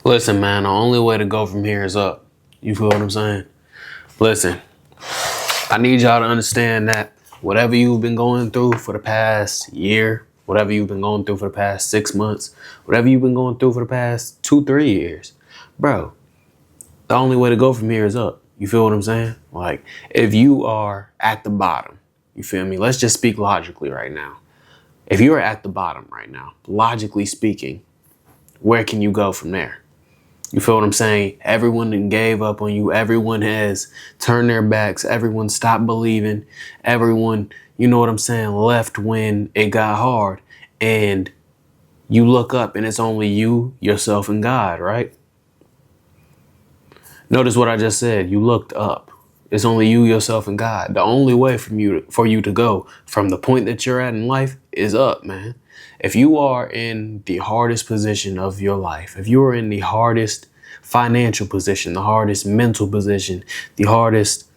Listen, man, the only way to go from here is up. You feel what I'm saying? Listen, I need y'all to understand that whatever you've been going through for the past year, whatever you've been going through for the past 6 months, whatever you've been going through for the past 2, 3 years, bro, the only way to go from here is up. You feel what I'm saying? Like, if you are at the bottom, you feel me? Let's just speak logically right now. If you're at the bottom right now, logically speaking, where can you go from there? You feel what I'm saying? Everyone done gave up on you. Everyone has turned their backs. Everyone stopped believing. Everyone, you know what I'm saying, left when it got hard. And you look up and it's only you, yourself, and God, right? Notice what I just said. You looked up. It's only you, yourself, and God. The only way for you to go from the point that you're at in life is up, man. If you are in the hardest position of your life, if you are in the hardest financial position, the hardest mental position, the hardest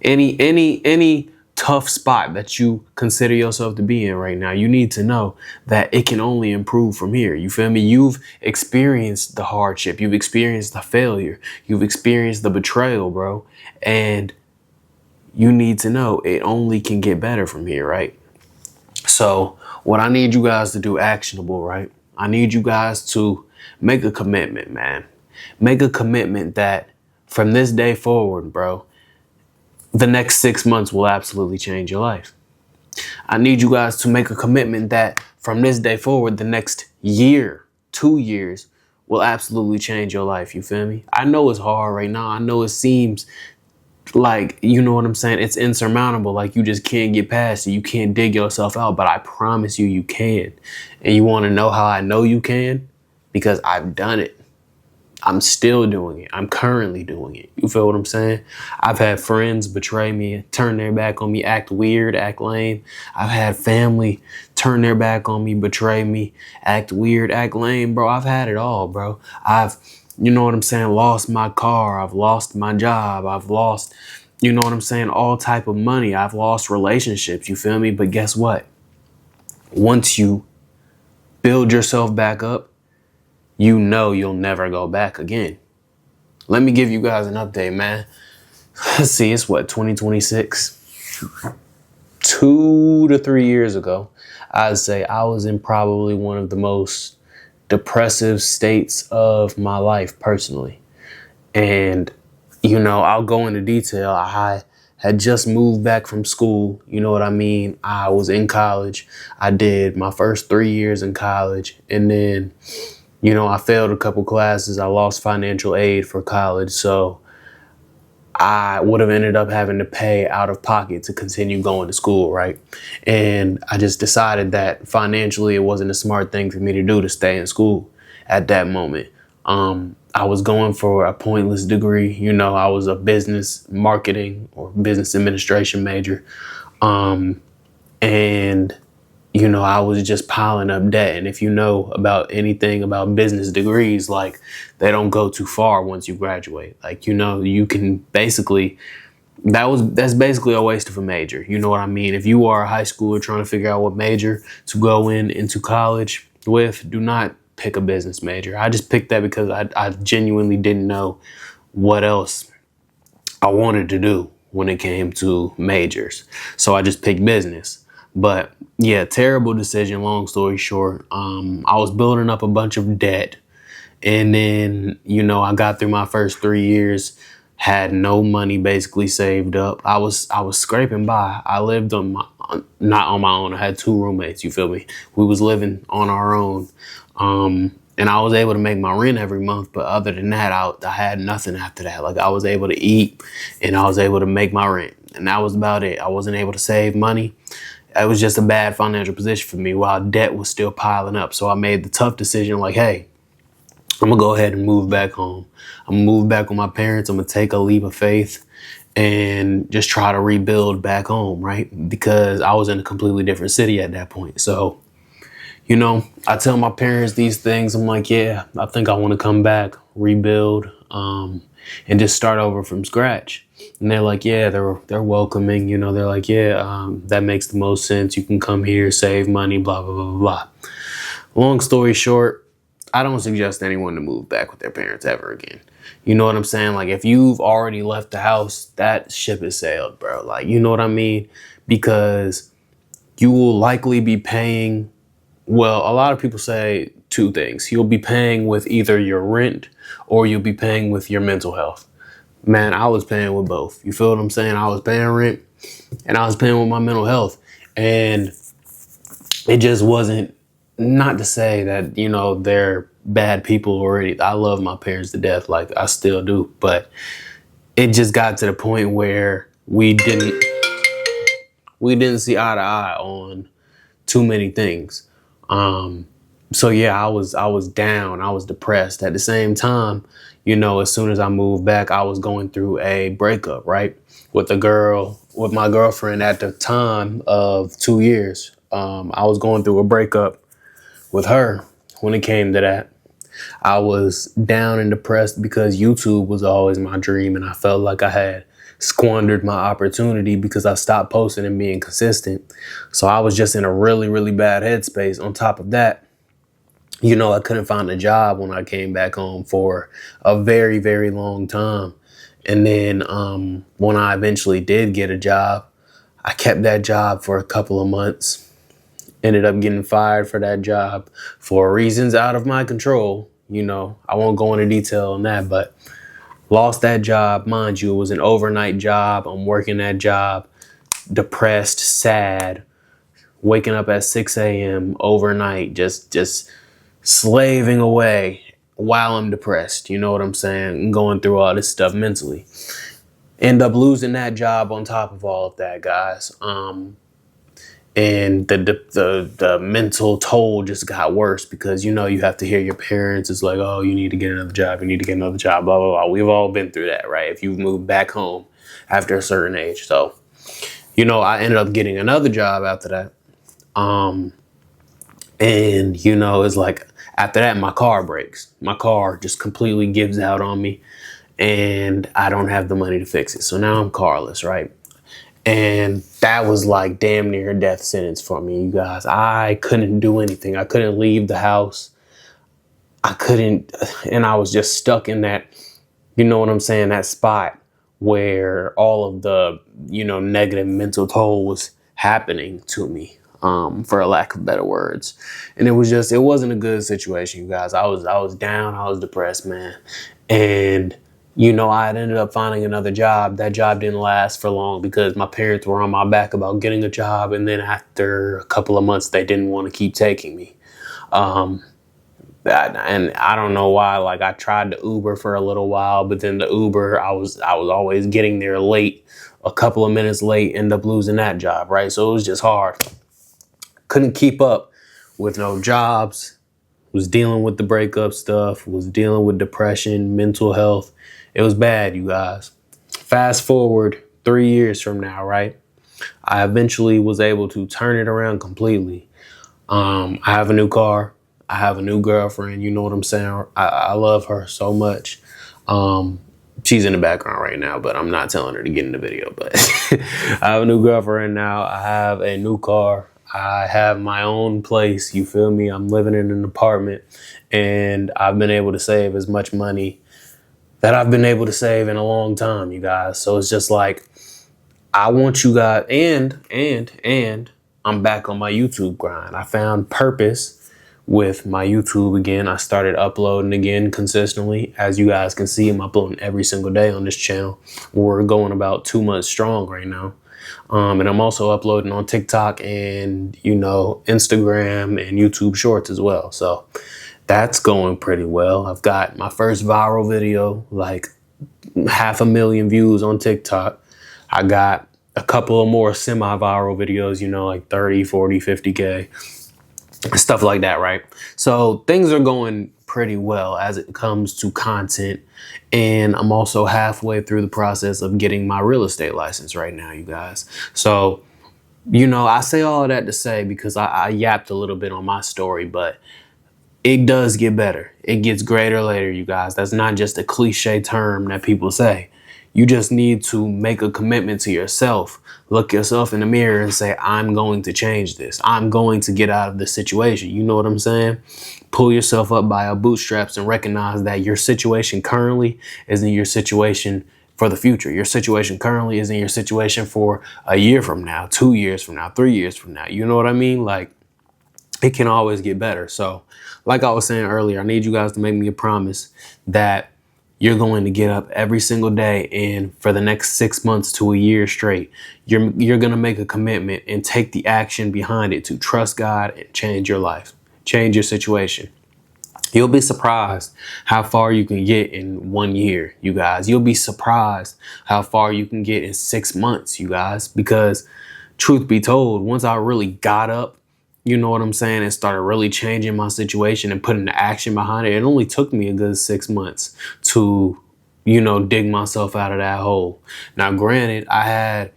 any tough spot that you consider yourself to be in right now, you need to know that it can only improve from here. You feel me? You've experienced the hardship. You've experienced the failure. You've experienced the betrayal, bro. And you need to know it only can get better from here, right? So what I need you guys to do, actionable, right? I need you guys to make a commitment, man. Make a commitment that from this day forward, bro, the next 6 months will absolutely change your life. I need you guys to make a commitment that from this day forward, the next year, 2 years will absolutely change your life. You feel me? I know it's hard right now. I know it seems like, you know what I'm saying, it's insurmountable. Like you just can't get past it. You can't dig yourself out, but I promise you can. And you want to know how I know you can? Because I've done it. I'm still doing it. I'm currently doing it. You feel what I'm saying? I've had friends betray me, turn their back on me, act weird, act lame. I've had family turn their back on me, betray me, act weird, act lame, bro. I've had it all, bro. You know what I'm saying, lost my car. I've lost my job. I've lost, you know what I'm saying, all type of money. I've lost relationships, you feel me? But guess what? Once you build yourself back up, you know you'll never go back again. Let me give you guys an update, man. Let's see, it's what, 2026? 2 to 3 years ago, I'd say I was in probably one of the most depressive states of my life personally. And, you know, I'll go into detail. I had just moved back from school. You know what I mean? I was in college. I did my first 3 years in college. And then, you know, I failed a couple classes. I lost financial aid for college. So I would have ended up having to pay out of pocket to continue going to school, right? And I just decided that financially it wasn't a smart thing for me to do to stay in school at that moment. I was going for a pointless degree. You know, I was a business marketing or business administration major. And you know, I was just piling up debt. And if you know about anything about business degrees, like they don't go too far once you graduate. Like, you know, you can basically, that's basically a waste of a major. You know what I mean? If you are a high schooler trying to figure out what major to go into college with, do not pick a business major. I just picked that because I genuinely didn't know what else I wanted to do when it came to majors. So I just picked business. But yeah, terrible decision, long story short. I was building up a bunch of debt. And then, you know, I got through my first 3 years, had no money basically saved up. I was scraping by. I lived not on my own. I had 2 roommates, you feel me? We was living on our own. And I was able to make my rent every month. But other than that, I had nothing after that. Like I was able to eat and I was able to make my rent. And that was about it. I wasn't able to save money. It was just a bad financial position for me while debt was still piling up. So I made the tough decision like, hey, I'm going to go ahead and move back home. I'm going to move back with my parents. I'm going to take a leap of faith and just try to rebuild back home, right? Because I was in a completely different city at that point. So, you know, I tell my parents these things. I'm like, yeah, I think I want to come back, rebuild, and just start over from scratch. And they're like, yeah, they're welcoming, you know, they're like, yeah, that makes the most sense. You can come here, save money, blah, blah, blah, blah, blah. Long story short, I don't suggest anyone to move back with their parents ever again. You know what I'm saying? Like, if you've already left the house, that ship has sailed, bro. Like, you know what I mean? Because you will likely be paying, well, a lot of people say two things. You'll be paying with either your rent or you'll be paying with your mental health. Man, I was paying with both. You feel what I'm saying? I was paying rent and I was paying with my mental health. And it just wasn't, not to say that, you know, they're bad people already. I love my parents to death. Like, I still do. But it just got to the point where we didn't see eye to eye on too many things. So yeah, I was down. I was depressed. At the same time, you know, as soon as I moved back, I was going through a breakup, right? With my girlfriend at the time of 2 years. I was going through a breakup with her. When it came to that, I was down and depressed because YouTube was always my dream, and I felt like I had squandered my opportunity because I stopped posting and being consistent. So I was just in a really, really bad headspace. On top of that, you know, I couldn't find a job when I came back home for a very, very long time. And then when I eventually did get a job, I kept that job for a couple of months. Ended up getting fired for that job for reasons out of my control. You know, I won't go into detail on that, but lost that job. Mind you, it was an overnight job. I'm working that job, depressed, sad, waking up at 6 a.m. overnight, just slaving away while I'm depressed. You know what I'm saying? Going through all this stuff mentally. End up losing that job on top of all of that, guys. And the mental toll just got worse because, you know, you have to hear your parents. It's like, oh, you need to get another job. You need to get another job, blah, blah, blah. We've all been through that, right? If you've moved back home after a certain age. So, you know, I ended up getting another job after that. And, you know, it's like after that, my car breaks. My car just completely gives out on me and I don't have the money to fix it. So now I'm carless, right? And that was like damn near a death sentence for me, you guys. I couldn't do anything. I couldn't leave the house. I couldn't, and I was just stuck in that, you know what I'm saying, that spot where all of the, you know, negative mental toll was happening to me, for a lack of better words. And it wasn't a good situation, you guys. I was down, I was depressed, man. And you know, I had ended up finding another job. That job didn't last for long because my parents were on my back about getting a job. And then after a couple of months, they didn't want to keep taking me. And I don't know why. Like, I tried to Uber for a little while, but then the Uber, I was always getting there late, a couple of minutes late, end up losing that job, right? So it was just hard. Couldn't keep up with no jobs. Was dealing with the breakup stuff. Was dealing with depression, mental health. It was bad, you guys. Fast forward 3 years from now, right? I eventually was able to turn it around completely. I have a new car. I have a new girlfriend. You know what I'm saying? I love her so much. She's in the background right now, but I'm not telling her to get in the video. But I have a new girlfriend now. I have a new car. I have my own place. You feel me? I'm living in an apartment, and I've been able to save as much money that I've been able to save in a long time, you guys. So it's just like, I want you guys, and I'm back on my YouTube grind. I found purpose with my YouTube again. I started uploading again consistently. As you guys can see, I'm uploading every single day on this channel. We're going about 2 months strong right now. And I'm also uploading on TikTok and, you know, Instagram and YouTube Shorts as well. So that's going pretty well. I've got my first viral video, like 500,000 views on TikTok. I got a couple of more semi-viral videos, you know, like 30, 40, 50K, stuff like that, right? So things are going pretty well as it comes to content. And I'm also halfway through the process of getting my real estate license right now, you guys. So, you know, I say all of that to say, because I yapped a little bit on my story, but it does get better. It gets greater later, you guys. That's not just a cliche term that people say. You just need to make a commitment to yourself. look yourself in the mirror and say, I'm going to change this. I'm going to get out of this situation. You know what I'm saying? Pull yourself up by your bootstraps and recognize that your situation currently isn't your situation for the future. Your situation currently isn't your situation for a year from now, 2 years from now, 3 years from now. You know what I mean? Like, it can always get better. So like I was saying earlier, I need you guys to make me a promise that you're going to get up every single day, and for the next 6 months to a year straight, you're going to make a commitment and take the action behind it to trust God and change your life, change your situation. You'll be surprised how far you can get in 1 year, you guys. You'll be surprised how far you can get in 6 months, you guys, because truth be told, once I really got up, you know what I'm saying, and started really changing my situation and putting the action behind it, it only took me a good 6 months to, you know, dig myself out of that hole. Now, granted, I had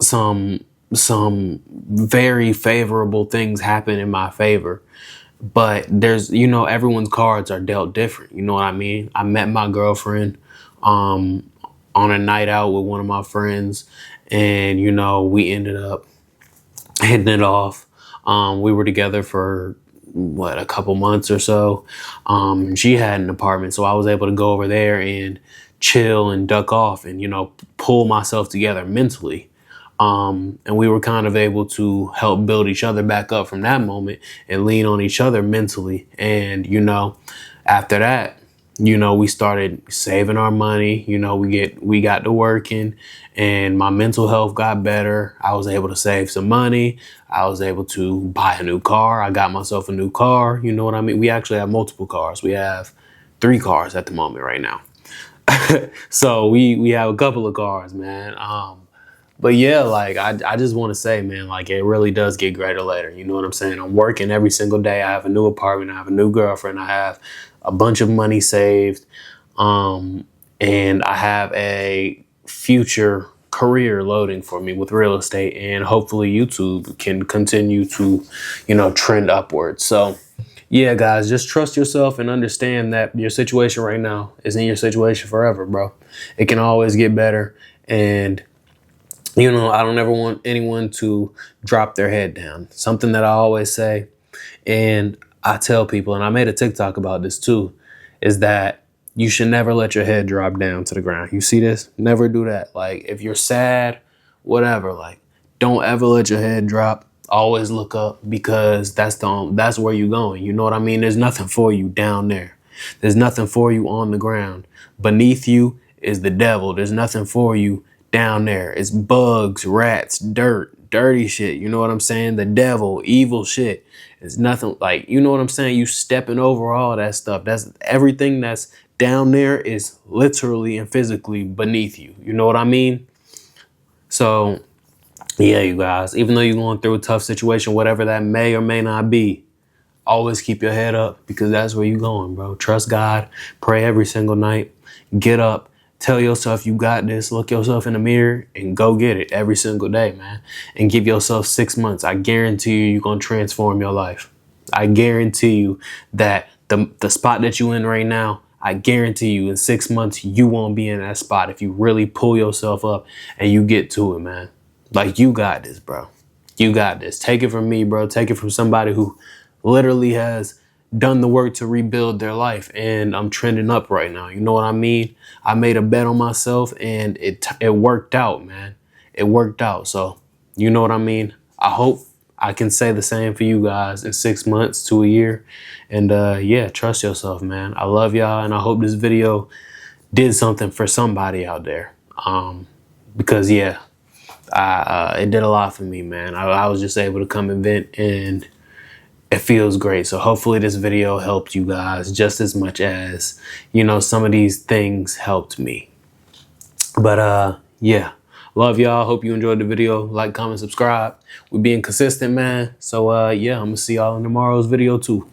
some very favorable things happen in my favor, but there's, you know, everyone's cards are dealt different. You know what I mean? I met my girlfriend on a night out with one of my friends, and, you know, we ended up hitting it off. We were together for a couple months or so. She had an apartment, so I was able to go over there and chill and duck off and, you know, pull myself together mentally. And we were kind of able to help build each other back up from that moment and lean on each other mentally. And, you know, after that, you know, we started saving our money. You know, we got to working, and my mental health got better. I was able to save some money. I was able to buy a new car. I got myself a new car. You know what I mean? We actually have multiple cars. We have 3 cars at the moment right now. So we have a couple of cars, man. But yeah, like, I just want to say, man, like, it really does get greater later. You know what I'm saying? I'm working every single day. I have a new apartment. I have a new girlfriend. I have a bunch of money saved. And I have a future career loading for me with real estate, and hopefully YouTube can continue to, you know, trend upwards. So yeah, guys, just trust yourself and understand that your situation right now isn't your situation forever, bro. It can always get better. And, you know, I don't ever want anyone to drop their head down. Something that I always say, and I tell people, and I made a TikTok about this too, is that you should never let your head drop down to the ground. You see this? Never do that. Like, if you're sad, whatever, like, don't ever let your head drop. Always look up, because that's where you're going. You know what I mean? There's nothing for you down there. There's nothing for you on the ground. Beneath you is the devil. There's nothing for you down there. It's bugs, rats, dirt, dirty shit. You know what I'm saying? The devil, evil shit. It's nothing, like, you know what I'm saying? You stepping over all that stuff. That's everything that's down there is literally and physically beneath you. You know what I mean? So yeah, you guys, even though you're going through a tough situation, whatever that may or may not be, always keep your head up, because that's where you're going, bro. Trust God, pray every single night, get up, tell yourself you got this, look yourself in the mirror and go get it every single day, man. And give yourself 6 months. I guarantee you're going to transform your life. I guarantee you that the spot that you're in right now, I guarantee you in 6 months, you won't be in that spot if you really pull yourself up and you get to it, man. Like, you got this, bro. You got this. Take it from me, bro. Take it from somebody who literally has done the work to rebuild their life, and I'm trending up right now. You know what I mean? I made a bet on myself, and it worked out, man. It worked out. So, you know what I mean? I hope I can say the same for you guys in 6 months to a year. And yeah, trust yourself, man. I love y'all, and I hope this video did something for somebody out there. Because yeah, it did a lot for me, man. I was just able to come and vent, and it feels great. So hopefully this video helped you guys just as much as, you know, some of these things helped me. But yeah, love y'all. Hope you enjoyed the video. Like, comment, subscribe. We're being consistent, man. So yeah, I'm gonna see y'all in tomorrow's video too.